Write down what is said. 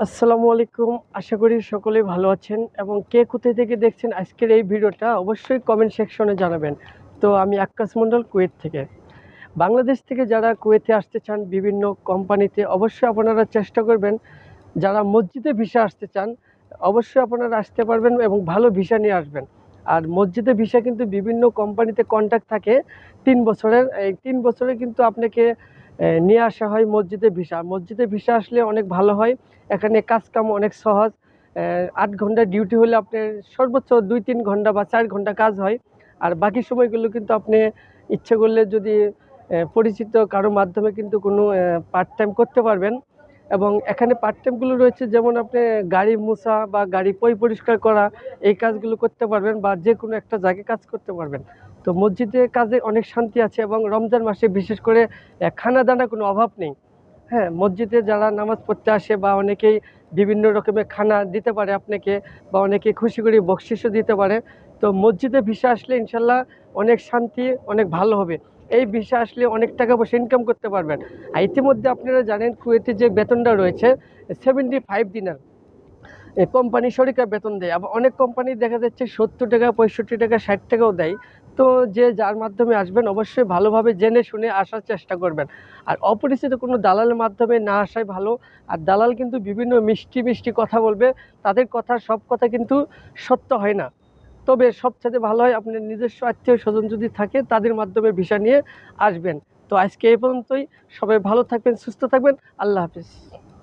আসসালামু আলাইকুম। আশা করি সকলেই ভালো আছেন এবং কে কোথায় থেকে দেখছেন আজকের এই ভিডিওটা অবশ্যই কমেন্ট সেকশনে জানাবেন। তো আমি আক্কাস মণ্ডল, কুয়েত থেকে। বাংলাদেশ থেকে যারা কুয়েতে আসতে চান বিভিন্ন কোম্পানিতে, অবশ্যই আপনারা চেষ্টা করবেন। যারা মসজিদে ভিসা আসতে চান অবশ্যই আপনারা আসতে পারবেন এবং ভালো ভিসা নিয়ে আসবেন। আর মসজিদে ভিসা কিন্তু বিভিন্ন কোম্পানিতে কন্ট্যাক্ট থাকে 3 বছরের। এই 3 বছরে কিন্তু আপনাকে নিয়ে আসা হয় মসজিদে ভিসা। মসজিদে ভিসা আসলে অনেক ভালো হয়। এখানে কাজকাম অনেক সহজ। 8 ঘন্টা ডিউটি হলে আপনার সর্বোচ্চ 2-3 ঘন্টা বা 4 ঘন্টা কাজ হয়। আর বাকি সময়গুলো কিন্তু আপনি ইচ্ছে করলে যদি পরিচিত কারো মাধ্যমে কিন্তু কোনো পার্ট টাইম করতে পারবেন। এবং এখানে পার্ট টাইমগুলো রয়েছে, যেমন আপনি গাড়ি মোছা বা গাড়ি পরিষ্কার করা, এই কাজগুলো করতে পারবেন বা যে কোনো একটা জায়গায় কাজ করতে পারবেন। তো মসজিদের কাজে অনেক শান্তি আছে এবং রমজান মাসে বিশেষ করে খানা দানা কোনো অভাব নেই। হ্যাঁ, মসজিদে যারা নামাজ পড়তে আসে বা অনেকেই বিভিন্ন রকমের খানা দিতে পারে আপনাকে, বা অনেকে খুশি করে বকশিশও দিতে পারে। তো মসজিদে ভিসা আসলে ইনশাল্লাহ অনেক শান্তি, অনেক ভালো হবে। এই ভিসা আসলে অনেক টাকা পয়সা ইনকাম করতে পারবেন। আর ইতিমধ্যে আপনারা জানেন কুয়েতে যে বেতনটা রয়েছে 75 দিনার। এই কোম্পানি সরকার বেতন দেয়, আবার অনেক কোম্পানি দেখা যাচ্ছে 70 টাকা, 65 টাকা, 60 টাকাও দেয়। তো যে যার মাধ্যমে আসবেন অবশ্যই ভালোভাবে জেনে শুনে আসার চেষ্টা করবেন। আর অপরিচিত কোনো দালালের মাধ্যমে না আসাই ভালো। আর দালাল কিন্তু বিভিন্ন মিষ্টি মিষ্টি কথা বলবে, তাদের কথা সব কথা কিন্তু সত্য হয় না। তবে সবচেয়ে ভালো হয় আপনার নিজস্ব আত্মীয় স্বজন যদি থাকে তাদের মাধ্যমে ভিসা নিয়ে আসবেন। তো আজকে এই পর্যন্তই। সবাই ভালো থাকবেন, সুস্থ থাকবেন। আল্লাহ হাফিজ।